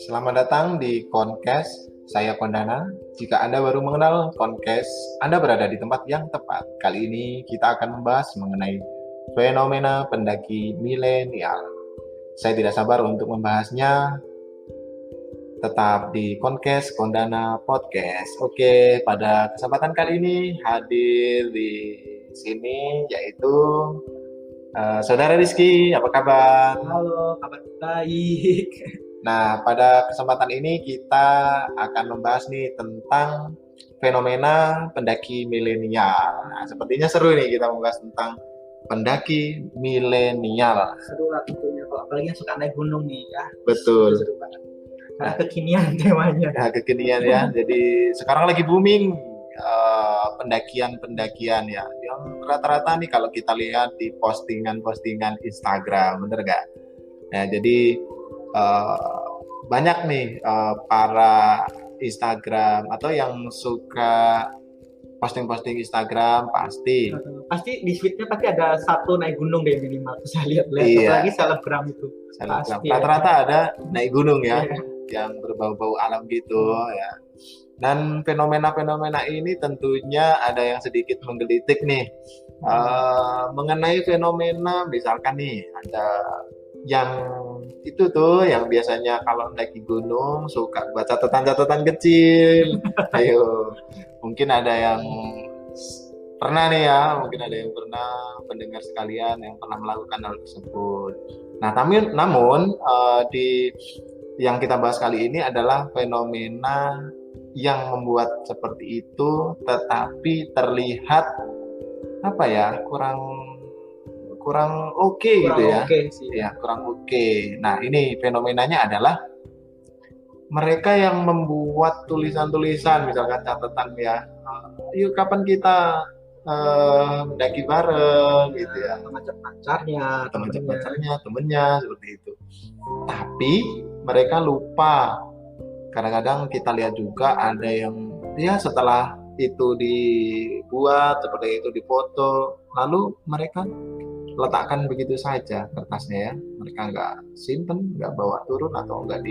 Selamat datang di Konkes, saya Kondana. Jika Anda baru mengenal Konkes, Anda berada di tempat yang tepat. Kali ini kita akan membahas mengenai fenomena pendaki milenial. Saya tidak sabar untuk membahasnya, tetap di Konkes Kondana Podcast. Oke, pada kesempatan kali ini hadir di sini yaitu Saudara Rizky. Apa kabar? Halo, kabar baik. Nah, pada kesempatan ini kita akan membahas nih tentang fenomena pendaki milenial. Nah, sepertinya seru nih kita membahas tentang pendaki milenial. Seru lah tentunya kalau apalagi yang suka naik gunung nih ya. Betul. Seru banget. Karena kekinian temanya. Nah, kekinian ya. Jadi sekarang lagi booming pendakian-pendakian ya. Yang rata-rata nih kalau kita lihat di postingan-postingan Instagram, bener gak? Nah, jadi banyak nih para Instagram atau yang suka posting-posting Instagram pasti di feednya pasti ada satu naik gunung deh minimal. Saya lihat Iya. apalagi selebgram itu. Pasti rata-rata ada naik gunung ya, Iya. yang berbau-bau alam gitu ya. Dan fenomena-fenomena ini tentunya ada yang sedikit menggelitik nih mengenai fenomena, misalkan nih ada yang itu tuh yang biasanya kalau naik gunung suka buat catatan-catatan kecil. Ayo, mungkin ada yang pernah nih ya, mungkin ada yang pernah pendengar sekalian yang pernah melakukan hal tersebut. Nah, namun di yang kita bahas kali ini adalah fenomena yang membuat seperti itu, tetapi terlihat apa ya, kurang oke gitu ya. Oke sih. Ya, kurang oke. Nah, ini fenomenanya adalah mereka yang membuat tulisan-tulisan, misalkan catatan ya, yuk kapan kita mendaki bareng gitu ya, Teman-pacarnya, temennya seperti itu. Tapi mereka lupa. Kadang-kadang kita lihat juga ada yang ya setelah itu dibuat seperti itu, difoto, lalu mereka letakkan begitu saja kertasnya ya, mereka nggak simpen, nggak bawa turun atau nggak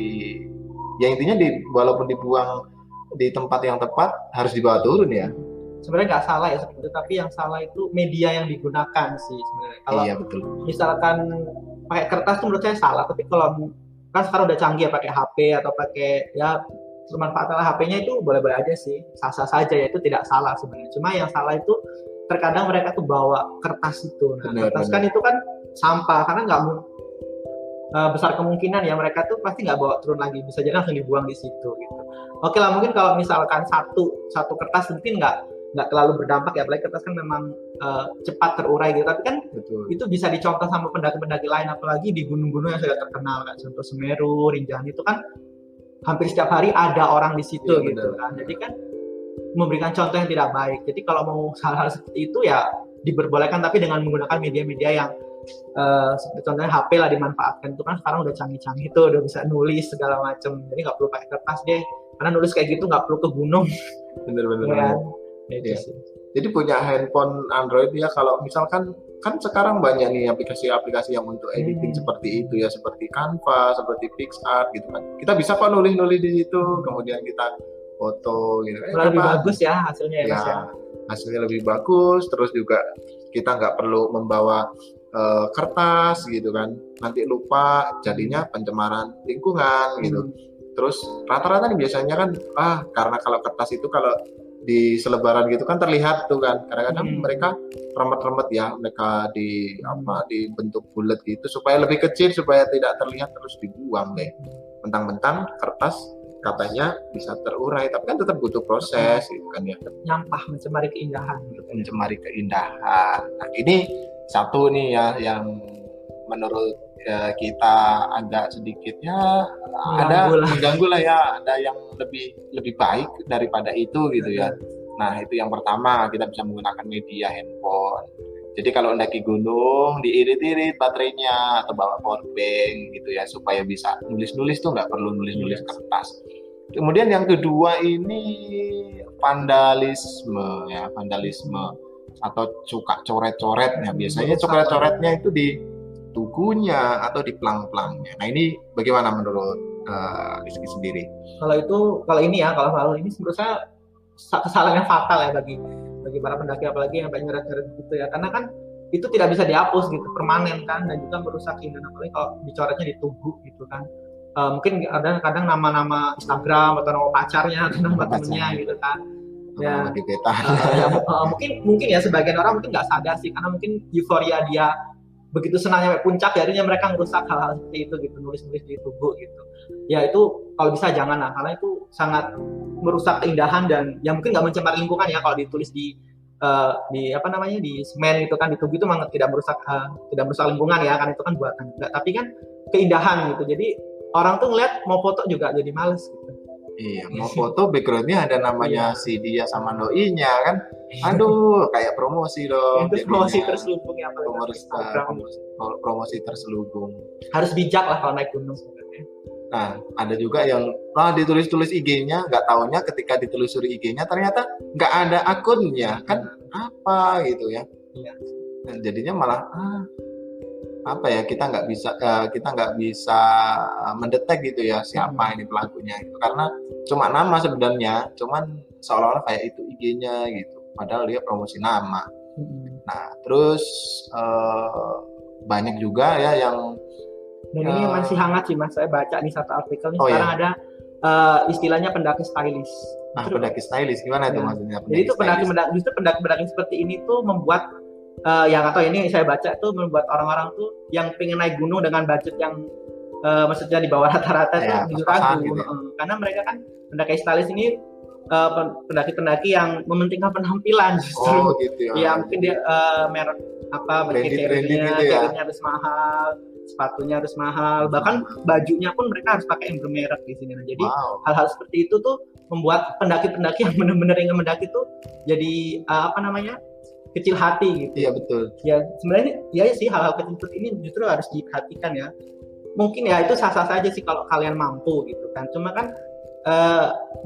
ya intinya walaupun dibuang di tempat yang tepat harus dibawa turun ya. Sebenarnya nggak salah ya seperti itu, tapi yang salah itu media yang digunakan sih sebenarnya. Kalau Iya betul. Misalkan pakai kertas tuh menurut saya salah, tapi kalau kan sekarang udah canggih ya pakai HP atau pakai ya manfaatkan HP-nya itu boleh-boleh aja sih, sah-sah saja ya, itu tidak salah sebenarnya. Cuma yang salah itu terkadang mereka tuh bawa kertas itu. Nah, kertas kan itu kan sampah, karena nggak besar kemungkinan ya mereka tuh pasti nggak bawa turun lagi, bisa jadi langsung dibuang di situ gitu. Oke lah, mungkin kalau misalkan satu kertas mungkin nggak terlalu berdampak ya, apalagi kertas kan memang cepat terurai gitu. Tapi kan betul, itu bisa dicontoh sama pendaki-pendaki lain, apalagi di gunung-gunung yang sudah terkenal kayak contoh Semeru, Rinjani itu kan hampir setiap hari ada orang di situ ya, gitu kan. Jadi kan memberikan contoh yang tidak baik. Jadi kalau mau hal-hal seperti itu ya diperbolehkan, tapi dengan menggunakan media-media yang seperti contohnya HP lah dimanfaatkan. Itu kan sekarang udah canggih-canggih tuh, udah bisa nulis segala macam. Jadi nggak perlu pakai kertas deh, karena nulis kayak gitu nggak perlu ke gunung. Bener-bener Ya, ya. Jadi punya handphone Android ya, kalau misalkan kan sekarang banyak nih aplikasi-aplikasi yang untuk editing seperti itu ya, seperti Canva, seperti PicsArt gitu kan. Kita bisa kok nulis-nulis di situ, kemudian kita foto gitu. Lebih bagus ya hasilnya ya, Mas ya. Hasilnya lebih bagus, terus juga kita nggak perlu membawa kertas gitu kan. Nanti lupa, jadinya pencemaran lingkungan gitu. Terus rata-rata nih biasanya kan karena kalau kertas itu kalau di selebaran gitu kan terlihat tuh kan, kadang-kadang mereka remet-remet ya, mereka dibentuk bulat gitu supaya lebih kecil, supaya tidak terlihat, terus dibuang deh. Mentang-mentang kertas katanya bisa terurai, tapi kan tetap butuh proses gitu kan ya. Nyampah, mencemari keindahan. Nah, ini satu nih ya yang menurut kita agak sedikit ya mengganggu lah ya, ada yang lebih baik daripada itu gitu ya. Nah, itu yang pertama, kita bisa menggunakan media handphone. Jadi kalau mendaki gunung diirit-irit baterainya atau bawa powerbank gitu ya, supaya bisa nulis-nulis tuh nggak perlu nulis-nulis kertas. Kemudian yang kedua ini vandalisme atau suka coret-coret. Nah, biasanya coret-coretnya itu tugunya atau di pelang-pelangnya. Nah ini bagaimana menurut Rizky sendiri? Kalau ini ya, kalau ini menurut saya kesalahan yang fatal ya bagi para pendaki, apalagi yang banyak nyeret-nyeret gitu ya, karena kan itu tidak bisa dihapus gitu, permanen kan, dan juga merusak keindahan, apalagi kalau dicoretnya di tugu gitu kan. Mungkin kadang nama-nama Instagram atau nama pacarnya atau nama temennya gitu kan ya. Mungkin ya sebagian orang mungkin nggak sadar sih, karena mungkin euforia dia begitu senangnya sampai puncak, jadinya mereka merusak hal-hal seperti itu gitu, nulis-nulis di tubuh gitu ya. Itu kalau bisa jangan lah, karena itu sangat merusak keindahan, dan ya mungkin nggak mencemar lingkungan ya kalau ditulis di apa namanya, di semen itu kan, di tubuh itu memang tidak merusak lingkungan ya, kan itu kan buatan juga, tapi kan keindahan gitu, jadi orang tuh ngeliat mau foto juga jadi males gitu. Iya, mau foto backgroundnya ada namanya si dia sama doinya kan. Aduh, kayak promosi dong. Itu promosi terselubung ya, promosi terselubung. Harus bijak lah kalau naik gunung sebenarnya. Nah, ada juga yang ditulis-tulis IG-nya, nggak taunya ketika ditelusuri IG-nya ternyata nggak ada akunnya, kan apa gitu ya. Iya. Dan jadinya malah apa ya, kita nggak bisa mendetek gitu ya siapa ini pelakunya itu, karena cuma nama sebenarnya, cuman seolah-olah kayak itu IG-nya gitu, padahal dia promosi nama. Nah terus banyak juga ya yang ini masih hangat sih Mas, saya baca di satu artikel nih sekarang ada istilahnya pendaki stylish. Nah, pendaki stylish gimana itu maksudnya? Jadi itu pendaki seperti ini tuh membuat yang atau ini saya baca tuh membuat orang-orang tuh yang pengen naik gunung dengan budget yang maksudnya di bawah rata-rata tuh ragu gitu ya. Karena mereka kan pendaki stylish ini pendaki-pendaki yang mementingkan penampilan justru. Gitu ya. Ya mungkin dia merek apa, carrier-nya harus mahal, sepatunya harus mahal, bahkan bajunya pun mereka harus pakai emblem merek di sini. Nah, jadi hal-hal seperti itu tuh membuat pendaki-pendaki yang benar-benar ingin mendaki tuh jadi kecil hati gitu. Iya betul. Ya sebenarnya ya sih, hal-hal kecil seperti ini justru harus diperhatikan ya. Mungkin ya itu sah-sah saja sih kalau kalian mampu gitu kan. Cuma kan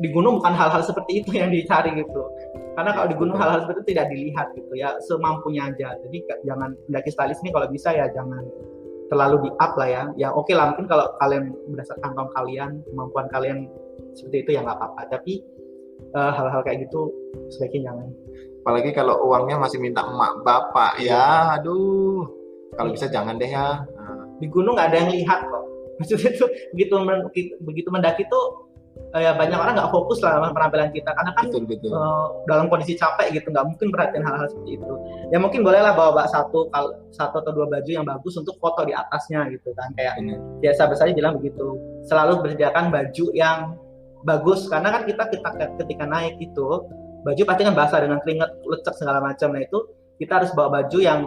di gunung bukan hal-hal seperti itu yang dicari gitu. Karena kalau di gunung hal-hal seperti itu tidak dilihat gitu ya, semampunya aja. Jadi jangan, pendaki stylish ini kalau bisa ya jangan terlalu di up lah ya. Ya oke lah, mungkin kalau kalian berdasarkan kantong kalian, kemampuan kalian seperti itu ya nggak apa-apa. Tapi hal-hal kayak gitu sebaiknya jangan. Apalagi kalau uangnya masih minta emak bapak ya, aduh. Kalau bisa jangan deh ya. Di gunung nggak ada yang lihat kok. Maksudnya itu begitu mendaki tuh ya banyak orang nggak fokus lah sama penampilan kita, karena kan betul. Dalam kondisi capek gitu, nggak mungkin perhatian hal-hal seperti itu. Ya mungkin bolehlah bawa satu atau dua baju yang bagus untuk foto di atasnya gitu kan, kayak biasa saya bilang begitu. Selalu bersediakan baju yang bagus, karena kan kita ketika naik itu baju pasti kan basah dengan keringat, lecek segala macam. Nah itu kita harus bawa baju yang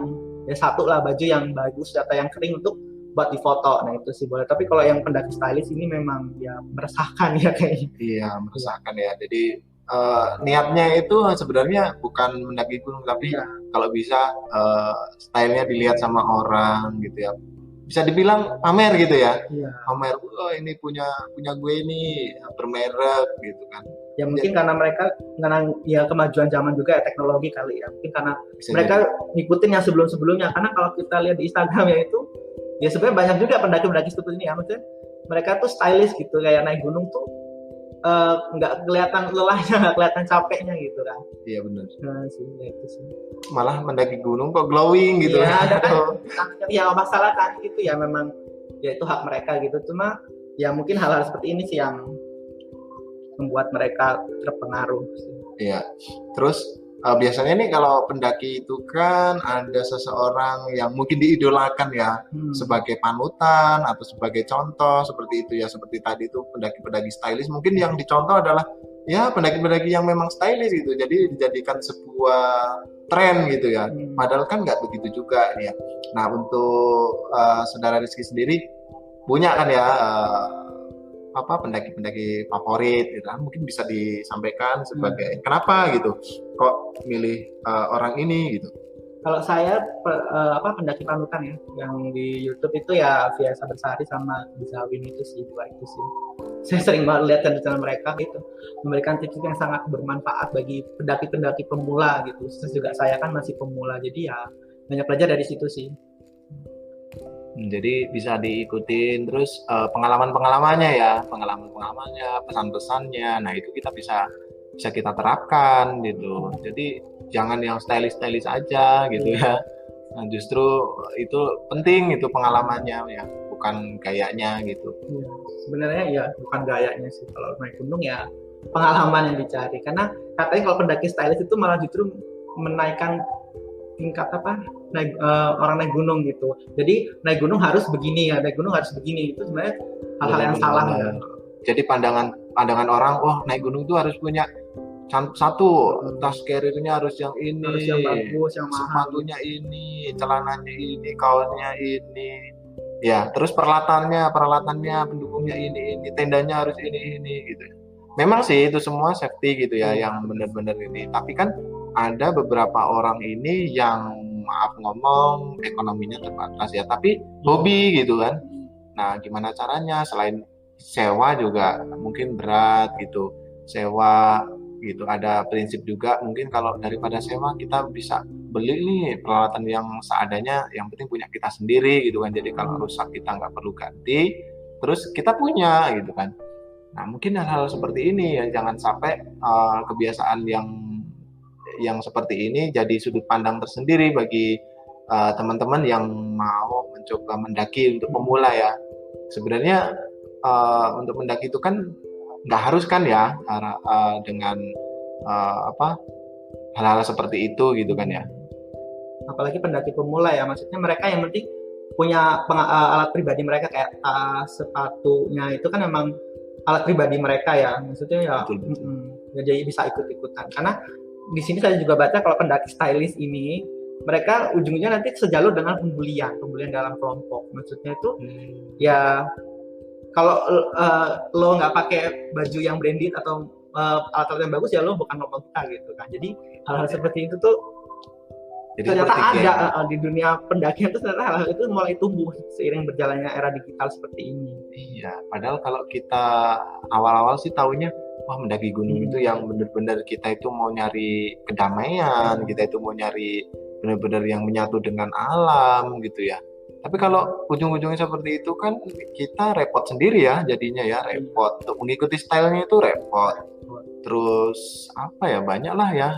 baju yang bagus atau yang kering untuk buat difoto. Nah itu sih boleh. Tapi kalau yang pendaki stylish ini memang ya meresahkan ya kayaknya. Iya, meresahkan ya. Jadi niatnya itu sebenarnya bukan mendaki gunung, tapi kalau bisa stylenya dilihat sama orang gitu ya. Bisa dibilang pamer gitu ya. Pamer, ini punya gue ini bermerek gitu kan. Ya mungkin karena mereka ya kemajuan zaman juga ya, teknologi kali ya. Mungkin karena mereka ngikutin yang sebelum-sebelumnya. Karena kalau kita lihat di Instagram ya itu, ya sebenarnya banyak juga pendaki-pendaki seperti ini ya. Maksudnya mereka tuh stylish gitu, kayak naik gunung tuh nggak kelihatan lelahnya, nggak kelihatan capeknya gitu kan. Iya benar. Nah sih, ya itu sih. Malah mendaki gunung kok glowing gitu. Ya ada kan, ya masalah kan itu ya memang ya itu hak mereka gitu. Cuma ya mungkin hal-hal seperti ini sih yang membuat mereka terpengaruh sih. Iya. Terus biasanya nih kalau pendaki itu kan ada seseorang yang mungkin diidolakan ya, sebagai panutan atau sebagai contoh seperti itu ya, seperti tadi itu pendaki-pendaki stylish, mungkin yang dicontoh adalah ya pendaki-pendaki yang memang stylish gitu, jadi dijadikan sebuah tren gitu ya, padahal kan nggak begitu juga ya. Nah untuk saudara Rizky sendiri punya kan ya pendaki-pendaki favorit gitu kan, mungkin bisa disampaikan sebagai kenapa gitu kok milih orang ini gitu. Kalau saya pendaki panutan ya yang di YouTube itu ya Vyasa Bersari sama Bizawin itu sih, dua itu sih. Saya sering banget lihat channel mereka gitu, memberikan tips yang sangat bermanfaat bagi pendaki-pendaki pemula gitu. Terus juga saya kan masih pemula, jadi ya banyak belajar dari situ sih. Jadi bisa diikutin terus pengalaman-pengalamannya ya, pengalaman-pengalamannya, pesan-pesannya. Nah, itu kita bisa bisa kita terapkan gitu. Jadi jangan yang stylish-stylish aja gitu ya. Nah, justru itu penting itu pengalamannya ya, bukan gayanya gitu. Iya, sebenarnya ya bukan gayanya sih kalau naik gunung ya pengalaman yang dicari karena katanya kalau pendaki stylish itu malah justru menaikkan tingkat apa orang naik gunung gitu. Jadi naik gunung harus begini ya, naik gunung harus begini itu sebenarnya hal-hal yang salah ya. Benar-benar. Jadi pandangan orang, oh naik gunung itu harus punya satu tas carrier-nya harus yang Harus ini, yang bagus, yang mahal. sepatunya ini, celananya ini, kaosnya ini, ya terus peralatannya pendukungnya ini, tendanya harus ini gitu. Memang sih itu semua safety gitu ya, yang benar-benar ini. Tapi kan ada beberapa orang ini yang maaf ngomong ekonominya terbatas ya, tapi hobi gitu kan. Nah, gimana caranya selain sewa juga mungkin berat gitu, sewa gitu. Ada prinsip juga mungkin kalau daripada sewa kita bisa beli nih peralatan yang seadanya, yang penting punya kita sendiri gitu kan. Jadi kalau rusak kita nggak perlu ganti, terus kita punya gitu kan. Nah, mungkin hal-hal seperti ini ya, jangan sampai kebiasaan yang seperti ini jadi sudut pandang tersendiri bagi teman-teman yang mau mencoba mendaki untuk pemula ya. Sebenarnya untuk mendaki itu kan nggak harus kan ya dengan apa hal-hal seperti itu gitu kan ya. Apalagi pendaki pemula ya, maksudnya mereka yang penting punya alat pribadi mereka kayak tas, sepatunya itu kan memang alat pribadi mereka ya, maksudnya ya, Betul. Ya jadi bisa ikut-ikutan. Karena di sini saya juga baca kalau pendaki stylish ini mereka ujungnya nanti sejalur dengan pembulian dalam kelompok. Maksudnya itu ya kalau lo nggak pakai baju yang branded atau alat-alat yang bagus ya lo bukan kelompok kita gitu kan. Jadi hal-hal seperti itu tuh Jadi ternyata ada ya. di dunia pendakian itu, ternyata hal-hal itu mulai tumbuh seiring berjalannya era digital seperti ini. Iya, padahal kalau kita awal-awal sih taunya wah mendaki gunung itu yang benar-benar kita itu mau nyari kedamaian, kita itu mau nyari benar-benar yang menyatu dengan alam gitu ya. Tapi kalau ujung-ujungnya seperti itu kan kita repot sendiri ya jadinya ya, repot untuk mengikuti stylenya itu repot. Terus apa ya, banyak lah ya.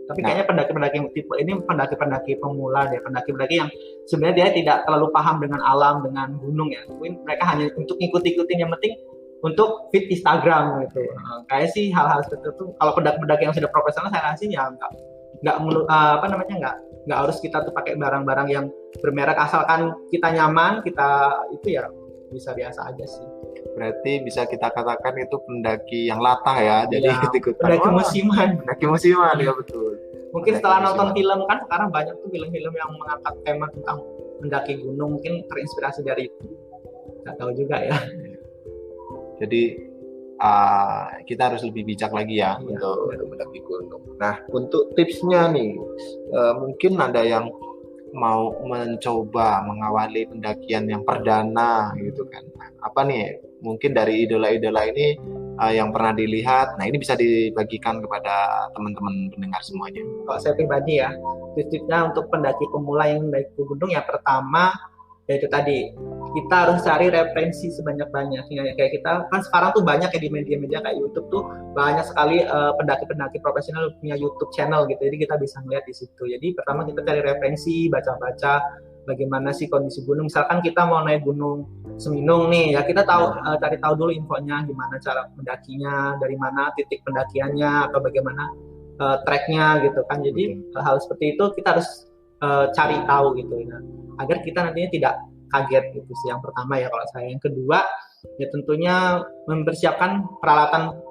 Tapi kayaknya pendaki-pendaki tipe ini pendaki-pendaki pemula deh, pendaki-pendaki yang sebenarnya dia tidak terlalu paham dengan alam, dengan gunung ya. Mungkin mereka hanya untuk ngikut-ikutin, yang penting untuk feed Instagram gitu. Kayak sih hal-hal seperti itu. Kalau pendaki-pendaki yang sudah profesional saya rasa ya nggak harus kita tuh pakai barang-barang yang bermerek, asalkan kita nyaman, kita itu ya bisa biasa aja sih. Berarti bisa kita katakan itu pendaki yang latah ya, jadi Ya, ikut-ikutan. pendaki musiman. Pendaki musiman ya betul. Mungkin setelah nonton film kan sekarang banyak tuh film-film yang mengangkat tema tentang mendaki gunung, mungkin terinspirasi dari itu. Nggak tahu juga ya. Jadi kita harus lebih bijak lagi ya untuk mendaki gunung. Nah, untuk tipsnya nih, mungkin ada yang mau mencoba mengawali pendakian yang perdana gitu kan. Nah, apa nih? Mungkin dari idola-idola ini yang pernah dilihat. Nah, ini bisa dibagikan kepada teman-teman pendengar semuanya. Kalau saya pribadi ya, tipsnya untuk pendaki pemula yang mendaki gunung ya, pertama yaitu tadi kita harus cari referensi sebanyak-banyaknya. Kayak kita kan sekarang tuh banyak ya di media-media kayak YouTube tuh banyak sekali pendaki-pendaki profesional punya YouTube channel gitu. Jadi kita bisa melihat di situ. Jadi pertama kita cari referensi, baca-baca bagaimana sih kondisi gunung. Misalkan kita mau naik gunung Seminung nih, ya kita cari tahu dulu infonya, gimana cara mendakinya, dari mana titik pendakiannya, atau bagaimana treknya gitu kan. Jadi hal seperti itu kita harus cari tahu gitu ya, agar kita nantinya tidak kaget gitu sih. Yang pertama ya kalau saya. Yang kedua ya tentunya mempersiapkan peralatan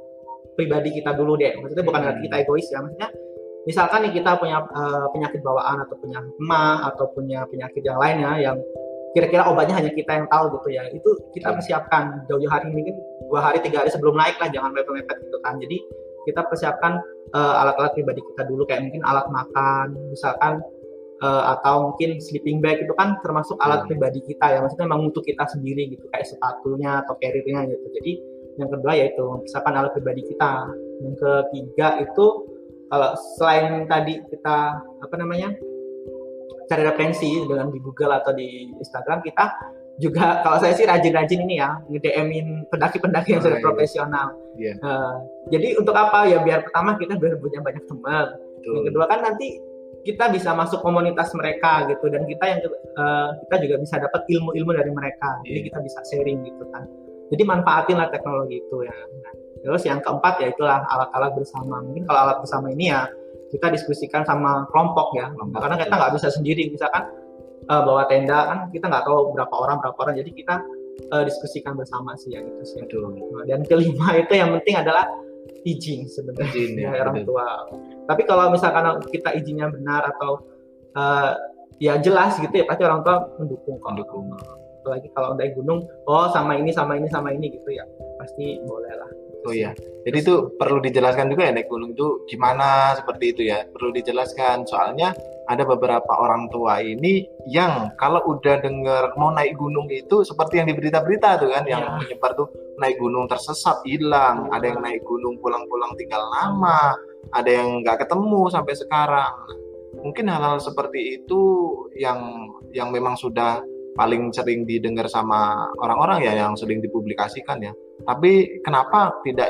pribadi kita dulu deh. Maksudnya bukan berarti kita egois ya, maksudnya misalkan nih kita punya penyakit bawaan atau punya emah atau punya penyakit yang lainnya yang kira-kira obatnya hanya kita yang tahu gitu ya, itu kita persiapkan jauh-jauh hari, mungkin 2 hari 3 hari sebelum naik lah, jangan mepet-mepet gitu kan. Jadi kita persiapkan alat-alat pribadi kita dulu, kayak mungkin alat makan misalkan, atau mungkin sleeping bag, itu kan termasuk alat pribadi kita ya, maksudnya memang untuk kita sendiri gitu, kayak sepatunya atau carrier-nya gitu. Jadi yang kedua yaitu persiapan alat pribadi kita. Yang ketiga itu kalau selain tadi kita cari referensi dengan di Google atau di Instagram, kita juga kalau saya sih rajin-rajin ini ya nge-DM-in pendaki-pendaki yang sudah profesional. Iya. Jadi untuk apa ya, biar pertama kita biar punya banyak teman. Betul. Yang kedua kan nanti kita bisa masuk komunitas mereka gitu, dan kita juga bisa dapat ilmu-ilmu dari mereka. Jadi kita bisa sharing gitu kan. Jadi manfaatin lah teknologi itu ya. Nah, terus yang keempat ya itulah alat-alat bersama. Mungkin kalau alat bersama ini ya kita diskusikan sama kelompok ya. Karena kita nggak bisa sendiri, misalkan bawa tenda kan kita nggak tahu berapa orang, jadi kita diskusikan bersama sih ya gitu sih. Nah, dan kelima itu yang penting adalah izin sebenarnya ya, orang tua. Tapi kalau misalkan kita izinnya benar atau ya jelas gitu ya, pasti orang tua mendukung. Apalagi kalau naik gunung, sama ini gitu ya, pasti boleh lah. Oh iya, jadi itu perlu dijelaskan juga ya, naik gunung itu gimana, seperti itu ya, perlu dijelaskan. Soalnya ada beberapa orang tua ini yang kalau udah dengar mau naik gunung itu seperti yang di berita-berita tuh kan, yang menyebar tuh naik gunung tersesat, hilang, ada yang naik gunung pulang-pulang tinggal lama, ada yang nggak ketemu sampai sekarang. Mungkin hal-hal seperti itu yang memang sudah paling sering didengar sama orang-orang ya, yang sering dipublikasikan ya. Tapi kenapa tidak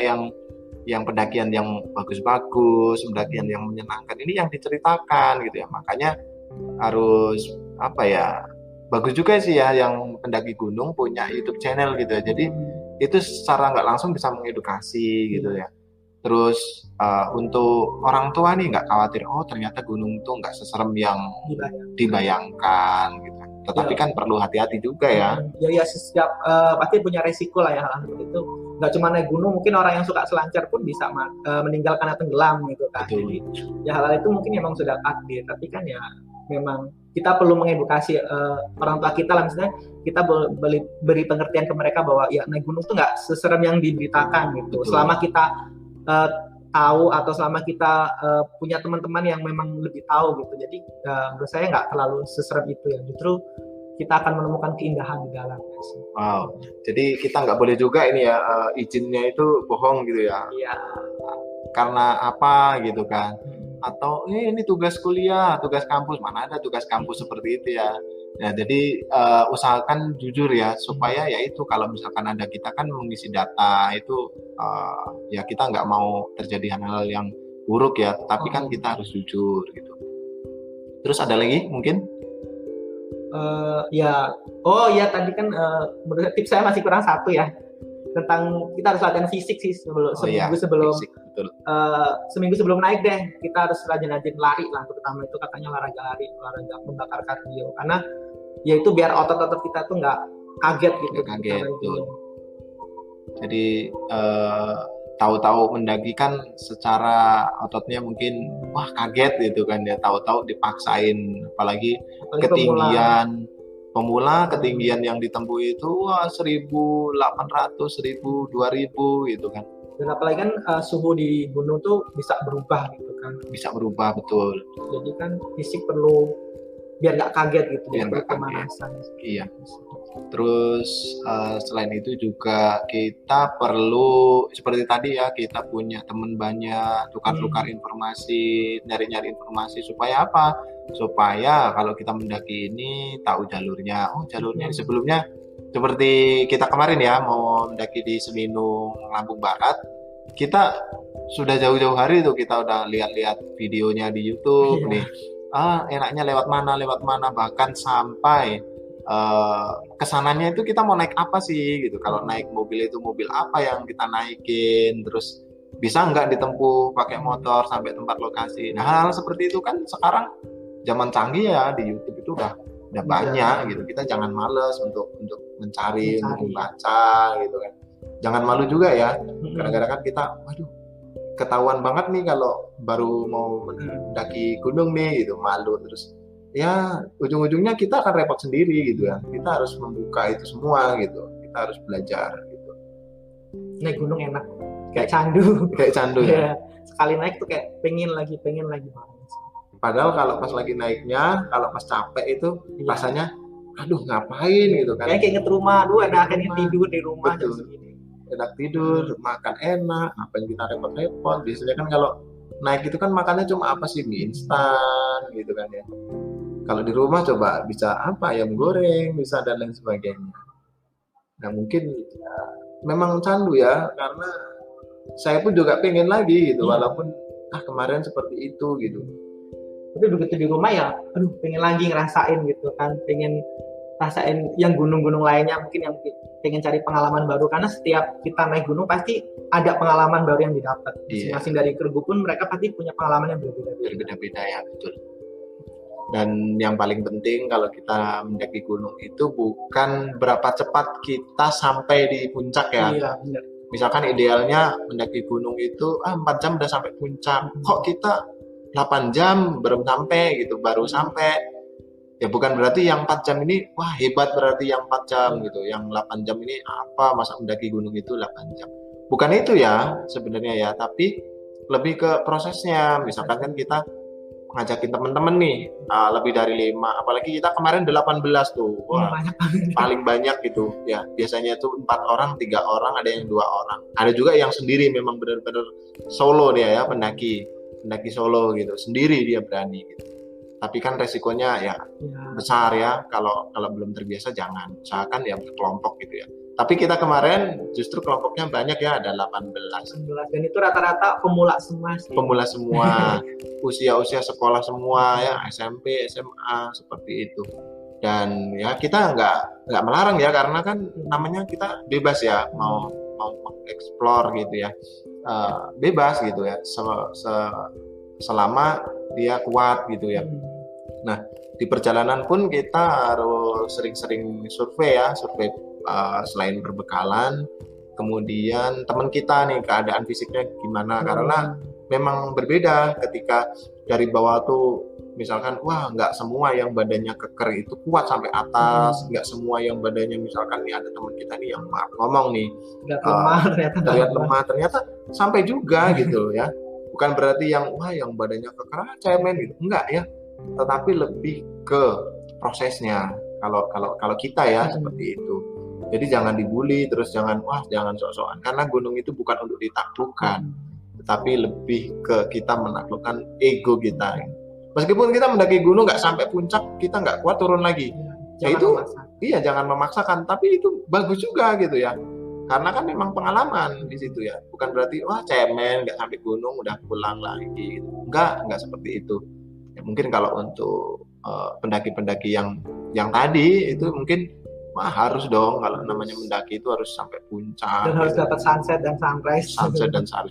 yang pendakian yang bagus-bagus, pendakian yang menyenangkan ini yang diceritakan gitu ya. Makanya harus bagus juga sih ya yang pendaki gunung punya YouTube channel gitu ya. Jadi itu secara nggak langsung bisa mengedukasi gitu ya. Terus untuk orang tua nih nggak khawatir, ternyata gunung tuh nggak seserem yang dibayangkan gitu. Tetapi kan perlu hati-hati juga ya. Ya setiap pasti punya resiko lah ya hal itu. Nggak cuma naik gunung, mungkin orang yang suka selancar pun bisa meninggal karena tenggelam gitu kan. Betul. Jadi ya hal itu mungkin memang sudah takdir, tapi kan ya memang kita perlu mengedukasi orang tua kita lah, misalnya kita beri pengertian ke mereka bahwa ya naik gunung tuh nggak seserem yang diberitakan gitu. Betul. Selama kita tahu atau selama kita punya teman-teman yang memang lebih tahu gitu, jadi menurut saya nggak terlalu seserem itu ya, justru kita akan menemukan keindahan di dalam. Wow, jadi kita nggak boleh juga ini ya izinnya itu bohong gitu ya. Iya. Karena apa gitu kan? Atau ini tugas kuliah, tugas kampus, mana ada tugas kampus seperti itu ya. Ya, jadi usahakan jujur ya, supaya ya itu kalau misalkan ada kita kan mengisi data itu ya kita nggak mau terjadi hal-hal yang buruk ya, tapi kan kita harus jujur gitu. Terus ada lagi mungkin? Tadi kan menurut tips saya masih kurang satu ya, tentang kita harus latihan fisik sih seminggu sebelum naik deh, kita harus rajin-rajin lari lah, terutama itu katanya olahraga membakar kardio, karena ya itu biar otot-otot kita tuh nggak kaget gitu. Jadi tahu-tahu mendaki kan secara ototnya mungkin kaget gitu kan ya, tahu-tahu dipaksain, apalagi ketinggian pemula ketinggian yang ditempuh itu 1.800, 1.000, 2.000 gitu kan. Dan apalagi kan suhu di gunung tuh bisa berubah gitu kan. Bisa berubah, betul. Jadi kan fisik perlu biar nggak kaget gitu, biar nggak pemanasan. Iya. Terus selain itu juga kita perlu seperti tadi ya, kita punya teman banyak, tukar-tukar informasi, nyari-nyari informasi, supaya apa? Supaya kalau kita mendaki ini tahu jalurnya. Jalurnya sebelumnya seperti kita kemarin ya mau mendaki di Seminung Lampung Barat, kita sudah jauh-jauh hari itu kita udah lihat-lihat videonya di YouTube nih. Enaknya lewat mana, bahkan sampai kesananya itu kita mau naik apa sih gitu. Kalau naik mobil itu mobil apa yang kita naikin, terus bisa nggak ditempuh pakai motor sampai tempat lokasi. Nah, hal-hal seperti itu kan sekarang zaman canggih ya, di YouTube itu udah banyak gitu. Kita jangan males untuk mencari, untuk membaca gitu kan. Jangan malu juga ya, gara-gara kan kita ketahuan banget nih kalau baru mau mendaki gunung nih gitu, malu, terus ya ujung-ujungnya kita akan repot sendiri gitu ya. Kita harus membuka itu semua gitu, kita harus belajar gitu. Naik gunung enak, kayak candu ya. Sekali naik tuh kayak pengen lagi banget. Padahal kalau pas lagi naiknya, kalau pas capek itu rasanya ngapain gitu kan. Kayak inget rumah, enaknya tidur di rumah. Betul. Enak tidur, makan enak, apa yang kita repot-repot. Biasanya kan kalau naik itu kan makannya cuma apa sih, mie instan gitu kan ya. Kalau di rumah coba bisa apa, ayam goreng, bisa dan lain sebagainya. Nah mungkin memang candu ya, karena saya pun juga pengen lagi gitu, Iya. walaupun kemarin seperti itu gitu. Tapi begitu di rumah ya, aduh pengen lagi ngerasain gitu kan, pengen rasain yang gunung-gunung lainnya, mungkin yang pengen cari pengalaman baru, karena setiap kita naik gunung pasti ada pengalaman baru yang didapat. Iya, Masing-masing dari kru pun mereka pasti punya pengalaman yang berbeda-beda. berbeda-beda ya, betul. Dan yang paling penting kalau kita mendaki gunung itu bukan berapa cepat kita sampai di puncak ya. Iya, benar. Misalkan idealnya mendaki gunung itu 4 jam udah sampai puncak. Kok kita 8 jam belum sampai gitu, baru sampai. Ya bukan berarti yang 4 jam ini wah hebat, berarti yang 4 jam gitu. Yang 8 jam ini apa, masa mendaki gunung itu 8 jam. Bukan itu ya sebenarnya ya, tapi lebih ke prosesnya. Misalkan kan kita ngajakin temen-temen nih lebih dari 5, apalagi kita kemarin 18 tuh, wah Banyak banget. paling banyak gitu ya. Biasanya tuh 4 orang, 3 orang, ada yang 2 orang, ada juga yang sendiri, memang benar-benar solo dia ya, pendaki solo gitu, sendiri dia berani gitu. Tapi kan resikonya ya besar ya, kalau belum terbiasa jangan, usahakan ya berkelompok gitu ya. Tapi kita kemarin justru kelompoknya banyak ya, ada 18. Dan itu rata-rata pemula semua sih. Pemula semua, usia-usia sekolah semua ya, SMP, SMA seperti itu. Dan ya kita nggak melarang ya, karena kan namanya kita bebas ya, mau explore gitu ya, bebas gitu ya, selama dia kuat gitu ya. Nah di perjalanan pun kita harus sering-sering survei ya, selain berbekalan, kemudian teman kita nih keadaan fisiknya gimana, karena memang berbeda ketika dari bawah tuh, misalkan wah nggak semua yang badannya keker itu kuat sampai atas, nggak semua yang badannya, misalkan nih ada teman kita nih yang maaf ngomong nih terlihat lemah, ternyata sampai juga gitu ya. Bukan berarti yang wah yang badannya keker cemen gitu, enggak ya, tetapi lebih ke prosesnya kalau kita ya seperti itu. Jadi jangan dibully, terus jangan sok-sokan, karena gunung itu bukan untuk ditaklukkan, tetapi lebih ke kita menaklukkan ego kita. Meskipun kita mendaki gunung nggak sampai puncak, kita nggak kuat turun lagi. Iya, jangan memaksakan, tapi itu bagus juga gitu ya. Karena kan memang pengalaman di situ ya. Bukan berarti wah cemen nggak sampai gunung udah pulang lagi. Enggak seperti itu. Ya, mungkin kalau untuk pendaki-pendaki yang tadi itu mungkin harus dong, kalau namanya mendaki itu harus sampai puncak. Dan harus dapat sunset dan sunrise.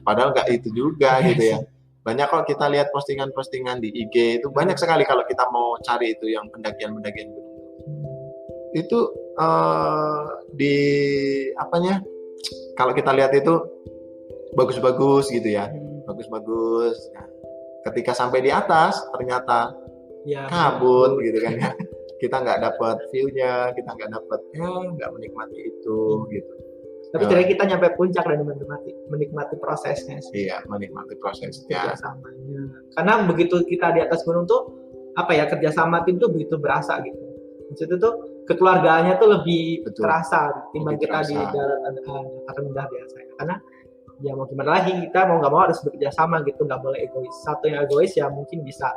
Padahal nggak itu juga gitu ya. Banyak kok kita lihat postingan-postingan di IG itu, banyak sekali kalau kita mau cari itu yang pendakian gunung. Itu di apanya? Kalau kita lihat itu bagus-bagus gitu ya. Bagus-bagus. Nah, ketika sampai di atas ternyata kabut gitu kan ya. Kita nggak dapat view-nya, kita nggak menikmati itu gitu. Tapi ketika kita nyampe puncak dan menikmati prosesnya sih. Iya, menikmati prosesnya. Kerjasamanya. Karena begitu kita di atas gunung tuh kerjasama tim tuh begitu berasa gitu. Maksudnya tuh kekeluargaannya tuh lebih terasa timbang kita di dataran rendah biasa. Karena ya mau gimana lagi, kita mau nggak mau harus bekerjasama gitu, nggak boleh egois. Satu yang egois ya mungkin bisa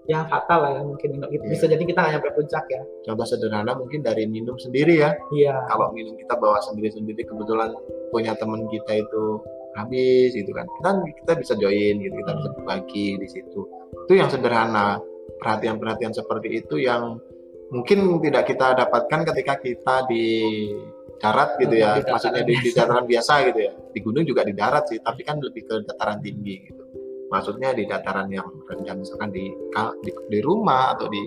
ya fatal lah ya, mungkin bisa jadi kita nggak nyampe puncak ya. Contoh sederhana mungkin dari minum sendiri ya. Iya. Kalau minum kita bawa sendiri, kebetulan punya teman kita itu habis gitu kan, kita bisa join gitu, kita bisa berbagi di situ. Itu yang sederhana, perhatian seperti itu yang mungkin tidak kita dapatkan ketika kita di darat gitu ya. Maksudnya di dataran biasa gitu ya. Di gunung juga di darat sih, tapi kan lebih ke dataran tinggi gitu. Maksudnya di dataran yang rendah, misalkan di rumah atau di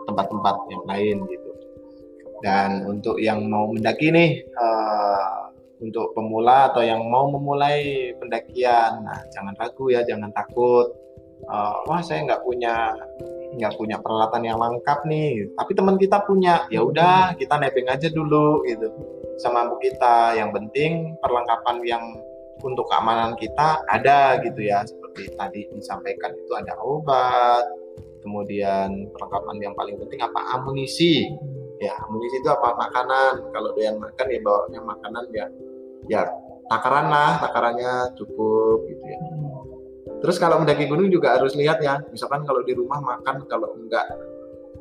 tempat-tempat yang lain gitu. Dan untuk yang mau mendaki nih, untuk pemula atau yang mau memulai pendakian, nah jangan ragu ya, jangan takut. Wah saya nggak punya peralatan yang lengkap nih, tapi teman kita punya, ya udah kita nebeng aja dulu gitu, semampu kita. Yang penting perlengkapan yang untuk keamanan kita ada gitu ya. Seperti tadi disampaikan itu ada obat, kemudian perlengkapan yang paling penting amunisi. Ya amunisi itu makanan. Kalau doyan makan ya bawanya makanan ya takarannya cukup gitu ya. Terus kalau mendaki gunung juga harus lihat ya, misalkan kalau di rumah makan, kalau enggak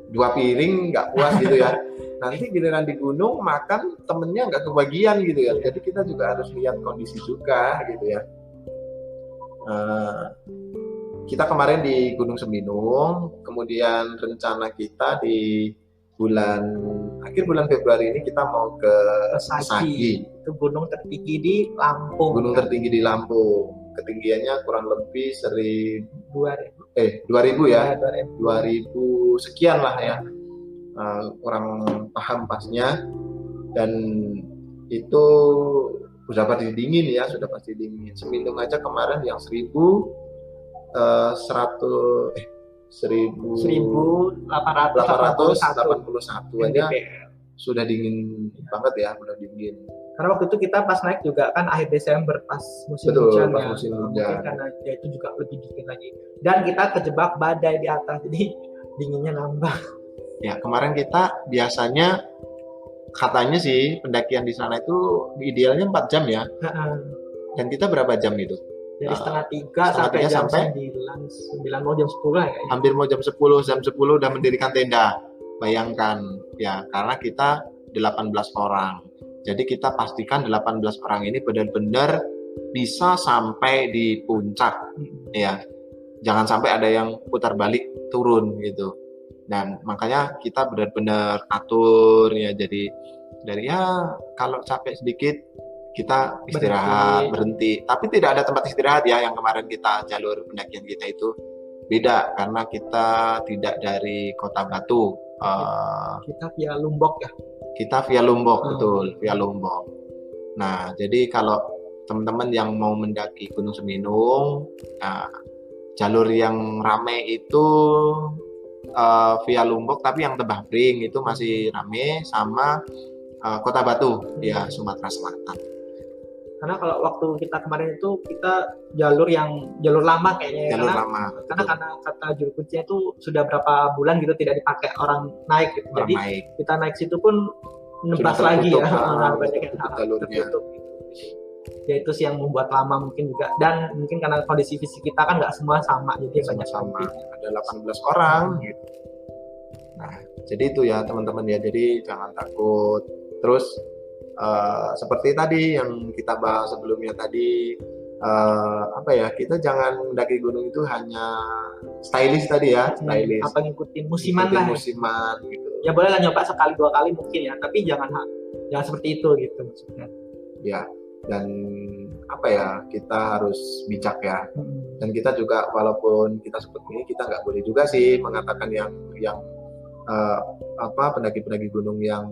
2 piring nggak puas gitu ya. Nanti giliran di gunung makan temennya nggak kebagian gitu ya. Jadi kita juga harus lihat kondisi juga gitu ya. Kita kemarin di Gunung Seminung, kemudian rencana kita di akhir bulan Februari ini kita mau ke Sagi. Itu gunung tertinggi di Lampung. Gunung tertinggi di Lampung. Ketinggiannya kurang lebih 2000 ya. 2000 sekian lah ya. Kurang paham pasnya. Dan itu sudah pasti dingin ya, sudah pasti dingin. Seminung aja kemarin yang 1881 aja sudah dingin banget ya, udah dingin. Karena waktu itu kita pas naik juga kan akhir Desember pas musim hujan ya. Mungkin karena ya itu juga lebih dingin lagi. Dan kita kejebak badai di atas, jadi dinginnya nambah. Ya kemarin kita biasanya katanya sih pendakian di sana itu idealnya 4 jam ya. Dan kita berapa jam itu? Dari setengah 3 sampai jam 9 mau jam 10 ya. Hampir mau jam 10 udah mendirikan tenda. Bayangkan ya, karena kita 18 orang. Jadi kita pastikan 18 orang ini benar-benar bisa sampai di puncak ya. Jangan sampai ada yang putar balik turun gitu. Dan makanya kita benar-benar atur ya, jadi dari ya kalau capek sedikit kita istirahat, berhenti. Tapi tidak ada tempat istirahat ya, yang kemarin kita jalur pendakian kita itu beda karena kita tidak dari Kota Batu. Kita via Lombok ya. Kita via Lombok, betul, via Lombok. Nah, jadi kalau teman-teman yang mau mendaki Gunung Seminung, jalur yang ramai itu via Lombok, tapi yang Tebah Bring itu masih ramai, sama Kota Batu ya, Sumatera Selatan. Karena kalau waktu kita kemarin itu kita jalur lama kayaknya ya. Karena kata juru kuncinya itu sudah berapa bulan gitu tidak dipakai orang naik gitu. Jadi kita naik situ pun nebas lagi ya. Banyak yang tertutup gitu. Ya itu sih yang membuat lama mungkin juga, dan mungkin karena kondisi fisik kita kan nggak semua sama, jadi banyak sama. Ada 18 orang gitu. Nah, jadi itu ya teman-teman ya. Jadi jangan takut. Terus seperti tadi yang kita bahas sebelumnya tadi, kita jangan mendaki gunung itu hanya stylish tadi ya, stylish. Ngikutin musiman gitu. Ya boleh lah nyoba sekali 2 kali mungkin ya, tapi jangan seperti itu gitu maksudnya. Ya, dan kita harus bijak ya. Dan kita juga walaupun kita seperti ini, kita nggak boleh juga sih mengatakan yang pendaki-pendaki gunung yang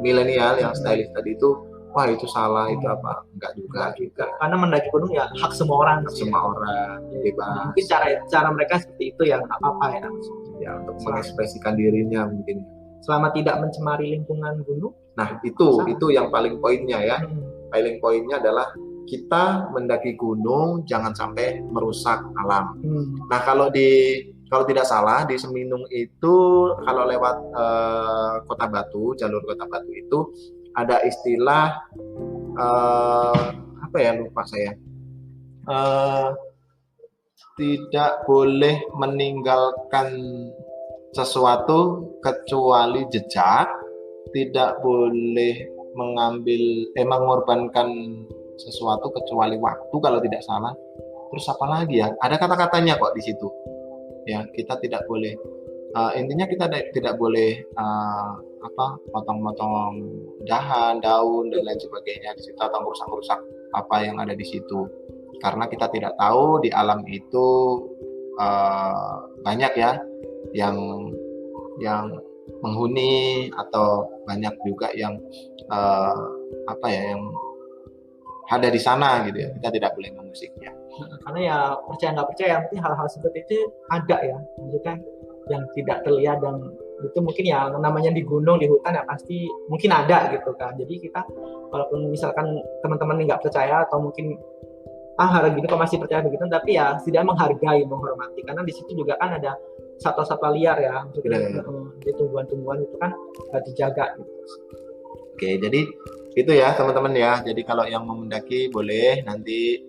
milenial yang stylish tadi itu wah itu salah, itu apa, enggak juga. Karena mendaki gunung ya hak semua orang, bebas. Mungkin cara mereka seperti itu ya, nggak apa-apa ya untuk mengekspresikan dirinya mungkin, selama tidak mencemari lingkungan gunung. Nah itu yang paling poinnya ya. Paling poinnya adalah kita mendaki gunung jangan sampai merusak alam. Nah kalau tidak salah di Seminung itu kalau lewat Kota Batu, jalur Kota Batu itu ada istilah lupa saya. Tidak boleh meninggalkan sesuatu kecuali jejak, tidak boleh mengorbankan sesuatu kecuali waktu kalau tidak salah. Terus apa lagi ya? Ada kata-katanya kok di situ. Ya, kita tidak boleh intinya kita tidak boleh potong-potong daun dan lain sebagainya di situ, atau merusak-rusak apa yang ada di situ, karena kita tidak tahu di alam itu banyak ya yang menghuni, atau banyak juga yang yang ada di sana gitu ya. Kita tidak boleh mengusiknya. Karena ya percaya nggak percaya, mungkin hal-hal seperti itu ada ya, maksudnya yang tidak terlihat, dan itu mungkin ya namanya di gunung, di hutan ya pasti mungkin ada gitu kan. Jadi kita walaupun misalkan teman-teman nggak percaya atau mungkin hal gini kok masih percaya begitu, tapi ya tidak menghargai, menghormati, karena di situ juga kan ada satwa-satwa liar ya, maksudnya di tumbuhan-tumbuhan itu kan harus dijaga gitu. Oke, jadi itu ya teman-teman ya. Jadi kalau yang mau mendaki boleh nanti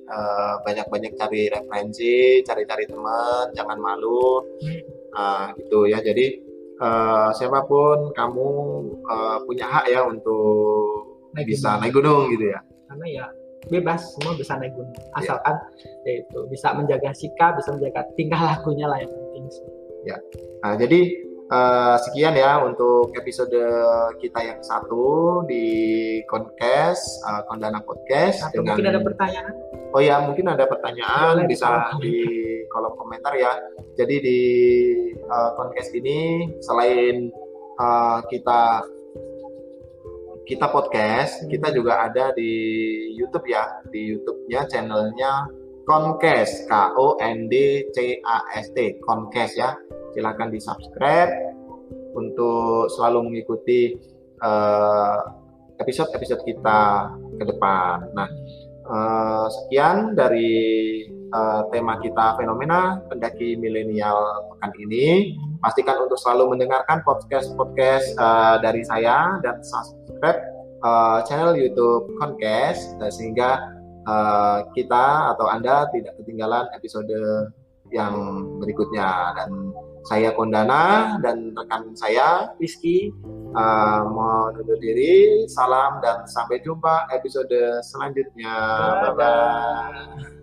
banyak-banyak cari referensi, cari-cari teman, jangan malu gitu ya. Jadi siapapun kamu punya hak ya untuk Naik bisa gunung. naik gunung gitu ya. Karena ya bebas, semua bisa naik gunung Iya. asalkan ya itu bisa menjaga sikap, bisa menjaga tingkah lakunya lah yang penting sih. Ya. Nah, jadi sekian ya untuk episode kita yang satu di Konkes, Kondana Podcast Atau mungkin ada pertanyaan, Oh ya, mungkin ada pertanyaan boleh di kolom bisa di komentar. kolom komentar ya. Jadi di Konkes ini selain kita kita podcast, kita juga ada di YouTube ya. Di YouTube-nya channelnya Konkes, KONDCAST, Konkes ya. Silakan di subscribe untuk selalu mengikuti episode-episode kita ke depan. Nah, sekian dari tema kita fenomena pendaki milenial pekan ini. Pastikan untuk selalu mendengarkan podcast-podcast dari saya dan subscribe channel YouTube Konkes sehingga kita atau Anda tidak ketinggalan episode yang berikutnya. Dan saya Kondana dan rekan saya Rizky, mau undur diri. Salam dan sampai jumpa episode selanjutnya. Bye-bye.